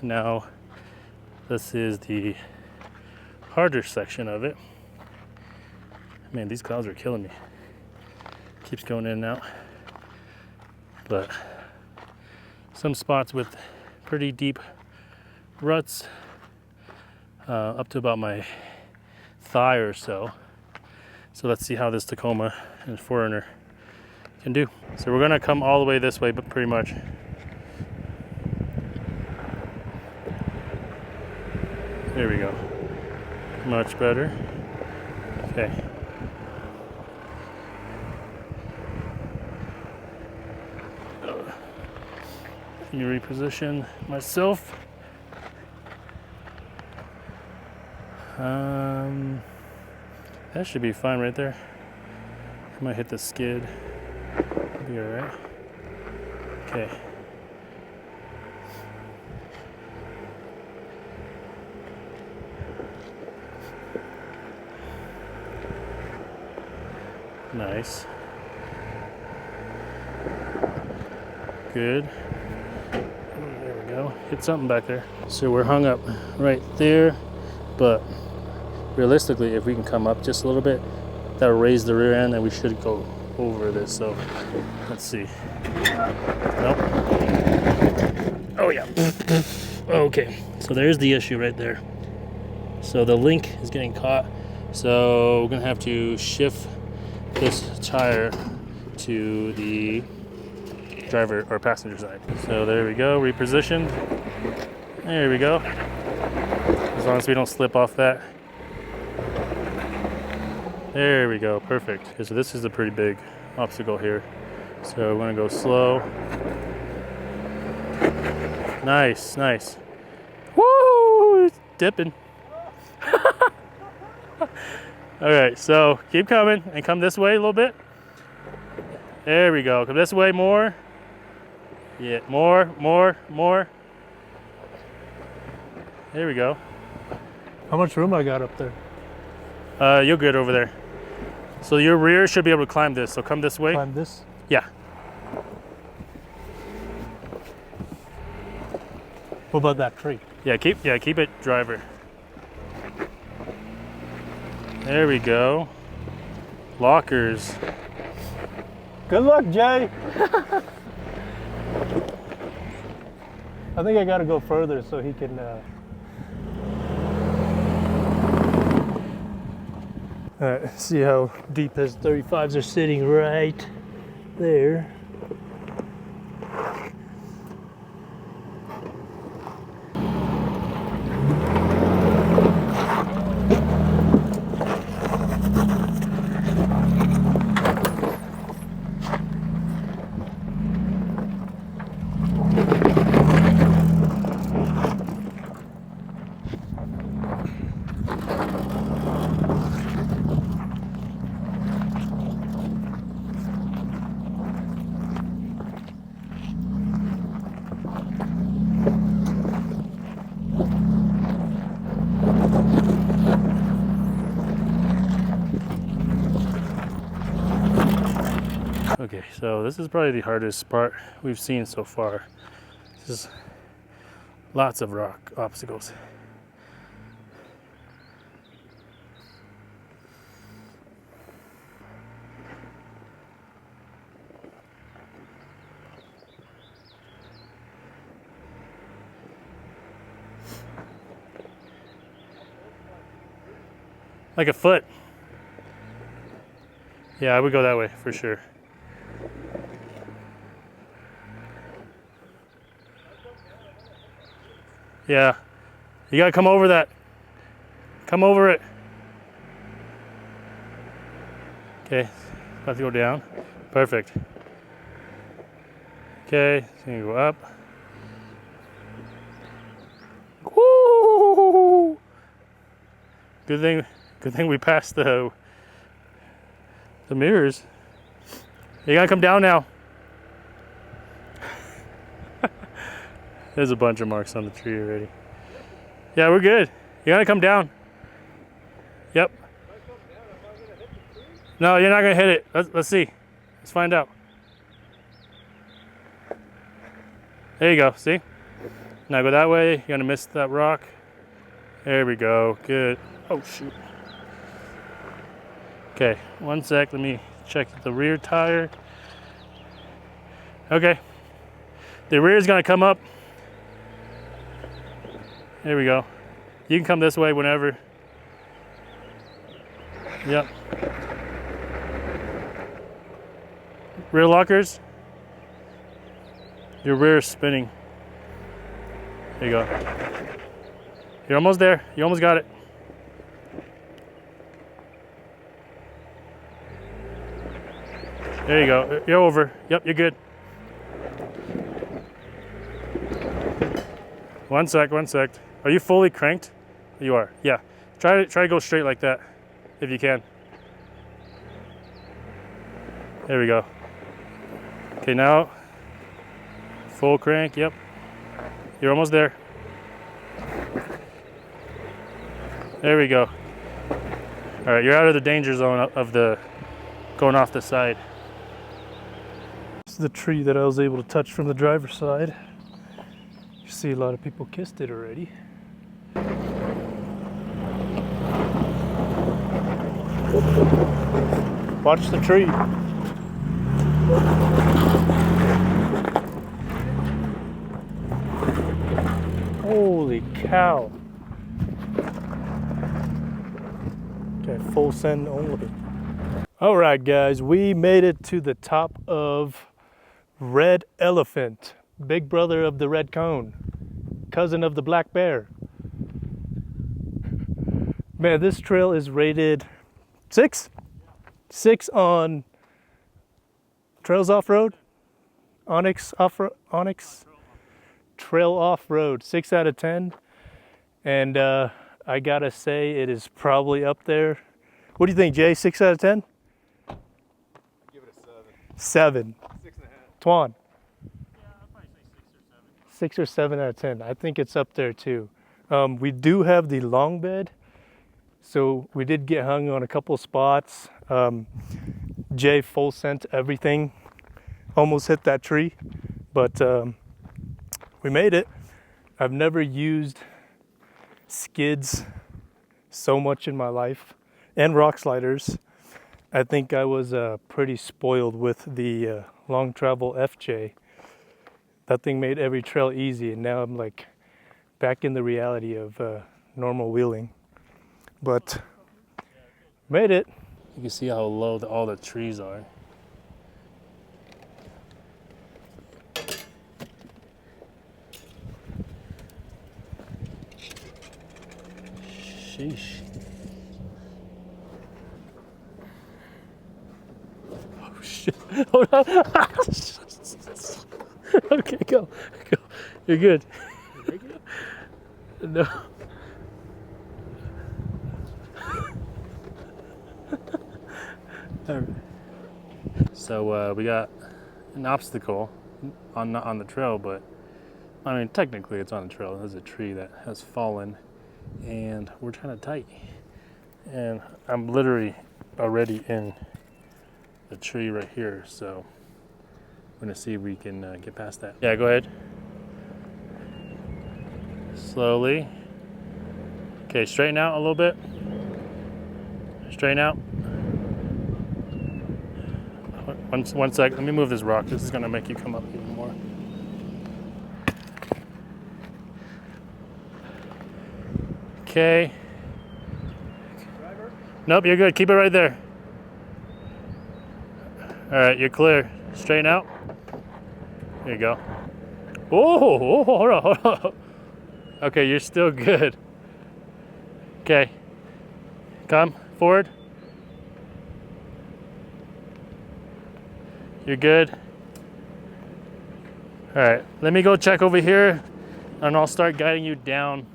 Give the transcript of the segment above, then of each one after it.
Now this is the harder section of it. Man, these clouds are killing me. Keeps going in and out. But some spots with pretty deep ruts up to about my thigh or so. So let's see how this Tacoma and Foreigner can do. So we're gonna come all the way this way, but pretty much. There we go. Much better. Okay. Let me reposition myself. That should be fine right there. I might hit the skid. Be all right. Okay. Nice. Good. There we go. Hit something back there. So we're hung up right there, but realistically, if we can come up just a little bit, that'll raise the rear end and we should go over this. So let's see. Nope. Oh yeah. Okay. So there's the issue right there. So the link is getting caught. So we're gonna have to shift this tire to the driver or passenger side. So there we go, repositioned. There we go. As long as we don't slip off that. There we go, perfect. Okay, so this is a pretty big obstacle here. So we're gonna go slow. Nice, nice. Woo! It's dipping. All right, so keep coming and come this way a little bit. There we go. Come this way more. Yeah, more. There we go. How much room I got up there? You're good over there. So your rear should be able to climb this. So come this way. Climb this? Yeah. What about that tree? Yeah, keep it driver. There we go. Lockers. Good luck, Jay. I think I got to go further so he can. All right, see how deep his 35s are sitting right there. Okay, so this is probably the hardest part we've seen so far. This is lots of rock obstacles. Like a foot. Yeah, I would go that way for sure. Yeah, you gotta come over that. Come over it. Okay, about to go down. Perfect. Okay, so you go up. Woo! Good thing we passed the mirrors. You gotta come down now. There's a bunch of marks on the tree already. Yeah, we're good. You gotta come down. Yep. No, you're not gonna hit it. Let's see. Let's find out. There you go. See? Now go that way. You're gonna miss that rock. There we go. Good. Oh shoot. Okay, 1 sec. Let me check the rear tire. Okay. The rear is gonna come up. There we go. You can come this way whenever. Yep. Rear lockers. Your rear is spinning. There you go. You're almost there. You almost got it. There you go. You're over. Yep, you're good. 1 sec, 1 sec. Are you fully cranked? You are. Yeah. Try to go straight like that, if you can. There we go. Okay, now full crank. Yep. You're almost there. There we go. All right, you're out of the danger zone of the going off the side. This is the tree that I was able to touch from the driver's side. You see a lot of people kissed it already. Watch the tree. Holy cow. Okay, full send only. All right, guys, we made it to the top of Red Elephant, big brother of the red cone, cousin of the black bear. Man, this trail is rated 6? 6 on Trails Offroad? Onyx Trail Offroad, 6 out of 10. And I gotta say, it is probably up there. What do you think, Jay? 6 out of 10? I'd give it a 7. 7. 6.5. Twan? Yeah, I'll probably say 6 or 7. 6 or 7 out of 10. I think it's up there too. We do have the long bed, so we did get hung on a couple spots. Jay full sent everything, almost hit that tree, but we made it. I've never used skids so much in my life, and rock sliders. I think I was pretty spoiled with the long travel FJ. That thing made every trail easy, and now I'm like back in the reality of normal wheeling. But made it. You can see how low all the trees are. Sheesh. Oh shit. Hold on. Okay, go. You're good. No. All right. So we got an obstacle on the trail, but I mean technically it's on the trail. There's a tree that has fallen, and we're trying to tight. And I'm literally already in the tree right here, so we're gonna see if we can get past that. Yeah, go ahead. Slowly. Okay, straighten out a little bit. Straighten out. One sec. Let me move this rock. This is gonna make you come up even more. Okay. Nope, you're good. Keep it right there. All right, you're clear. Straighten out. There you go. Oh, hold on. Okay, you're still good. Okay. Come forward. You're good. All right, let me go check over here, and I'll start guiding you down.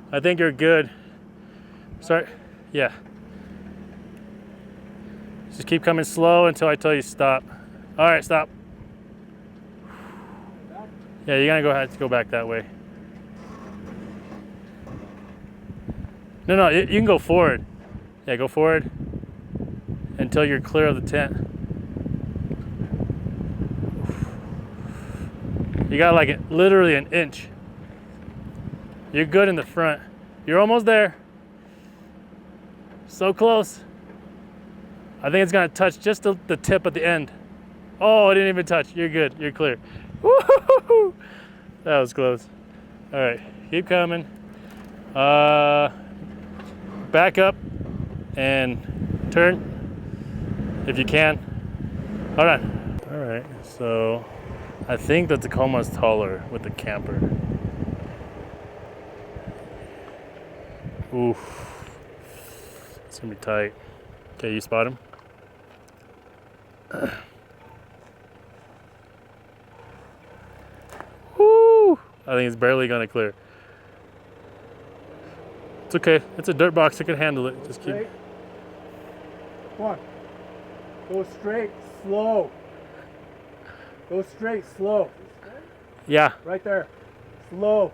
I think you're good. Start, yeah. Just keep coming slow until I tell you stop. All right, stop. Yeah, you're gonna have to go back that way. No, you can go forward. Yeah, go forward until you're clear of the tent. You got like literally an inch. You're good in the front. You're almost there. So close. I think it's gonna touch just the tip at the end. Oh, it didn't even touch. You're good. You're clear. Woo-hoo-hoo. That was close. All right, keep coming. Back up and turn if you can. Hold on. All right, so I think the Tacoma's taller with the camper. Oof. It's gonna be tight. Okay, you spot him? Woo! I think it's barely gonna clear. It's okay. It's a dirt box. It can handle it. Just keep. Come on. Go straight, slow. Go straight, slow. Yeah. Right there. Slow.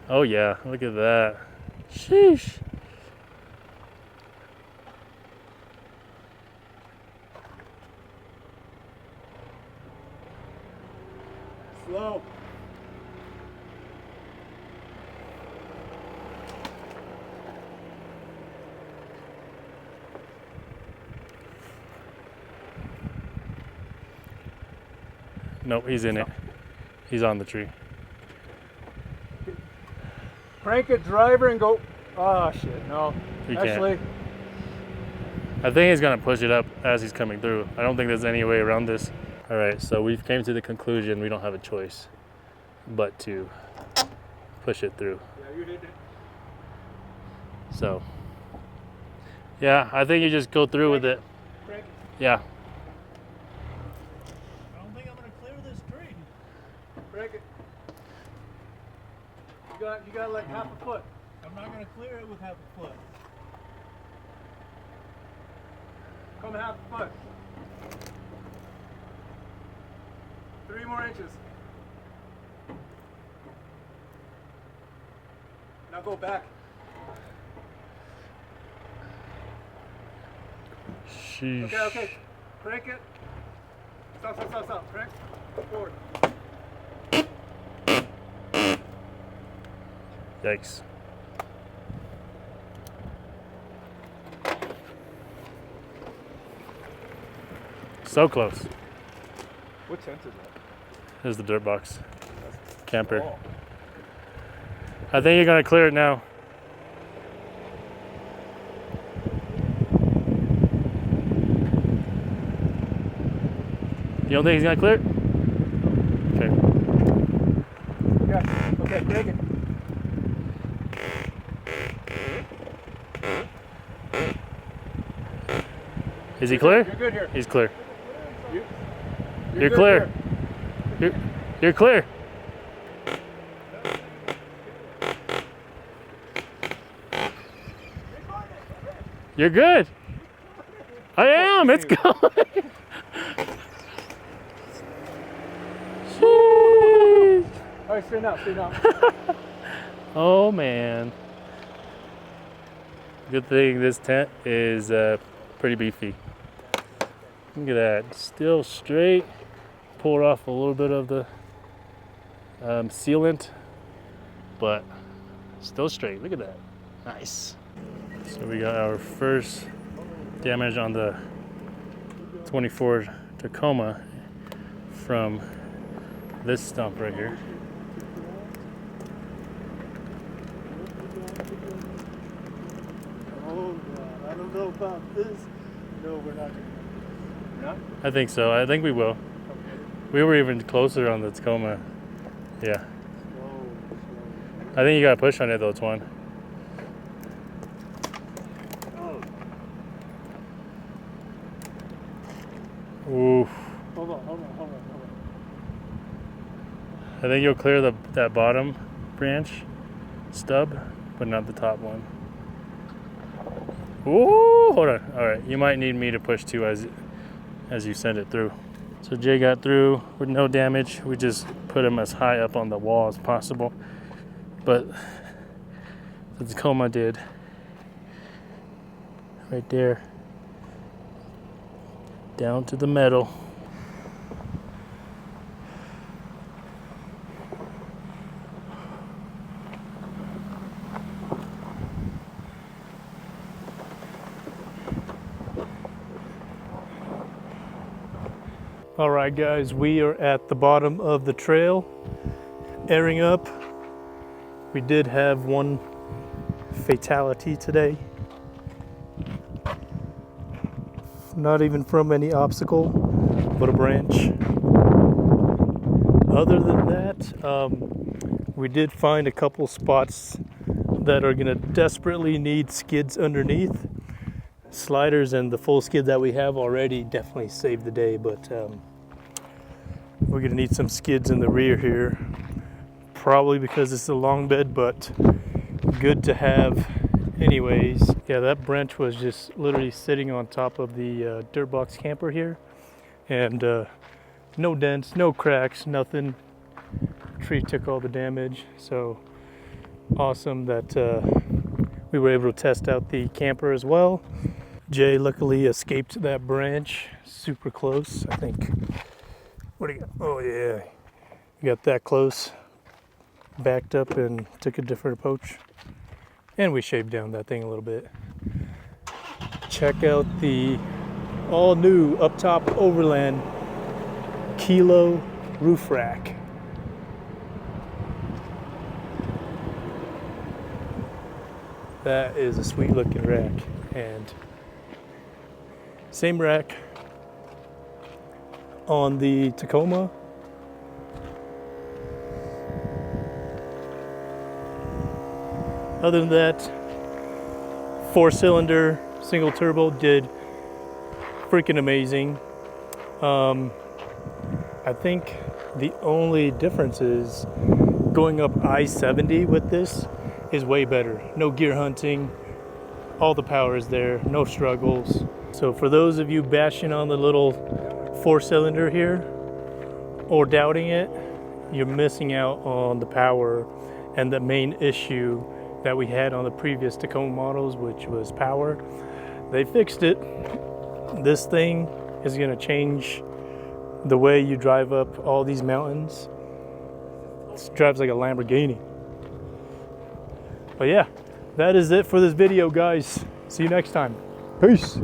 Oh yeah. Look at that. Sheesh. Slow. Nope, he's in it. He's on the tree. Crank it, driver, and go. Oh shit, no. He Actually, can't. I think he's gonna push it up as he's coming through. I don't think there's any way around this. All right, so we've came to the conclusion we don't have a choice but to push it through. yeah, you did it. So, yeah, I think you just go through with it. Crank it. Yeah. I don't think I'm gonna clear this tree. Crank it. You got like half a foot. I'm not gonna clear it with half a foot. Come half a foot. 3 more inches. Now go back. Sheesh. Okay. Crank it. Stop. Crank. Forward. Yikes. So close. What tent is that? Here's the dirt box. Camper. I think you're gonna clear it now. You don't think he's gonna clear it? Okay. Yeah. Okay, crank it. Is he clear? You're good here. He's clear. You're good clear. here. You're clear. You're good. I am. It's going. Sheesh. All right, straighten out. Oh man. Good thing this tent is pretty beefy. Look at that. Still straight. Pulled off a little bit of the sealant, but still straight. Look at that. Nice. So we got our first damage on the 24 Tacoma from this stump right here. Oh, God. I don't know about this. No, we're not. Not? I think so. I think we will. We were even closer on the Tacoma. Yeah. I think you got to push on it though, Twan. Oof. Hold on. I think you'll clear that bottom branch stub, but not the top one. Ooh, hold on. All right, you might need me to push too as you send it through. So Jay got through with no damage. We just put him as high up on the wall as possible, but the Tacoma did right there, down to the metal. All right, guys, we are at the bottom of the trail, airing up. We did have one fatality today. Not even from any obstacle, but a branch. Other than that, we did find a couple spots that are gonna desperately need skids underneath. Sliders and the full skid that we have already definitely saved the day, but we're gonna need some skids in the rear here, probably because it's a long bed, but good to have anyways. Yeah, that branch was just literally sitting on top of the dirt box camper here, and no dents, no cracks, nothing. Tree took all the damage, so awesome that we were able to test out the camper as well. Jay luckily escaped that branch, super close. I think, what do you got? Oh yeah, you got that close, backed up and took a different approach. And we shaved down that thing a little bit. Check out the all new up top Overland Kilo roof rack. That is a sweet looking rack, and same rack on the Tacoma. Other than that, 4-cylinder single turbo did freaking amazing. I think the only difference is going up I-70 with this is way better. No gear hunting, all the power is there, no struggles. So for those of you bashing on the little 4-cylinder here or doubting it, you're missing out on the power and the main issue that we had on the previous Tacoma models, which was power. They fixed it. This thing is gonna change the way you drive up all these mountains. It drives like a Lamborghini. But yeah, that is it for this video, guys. See you next time. Peace.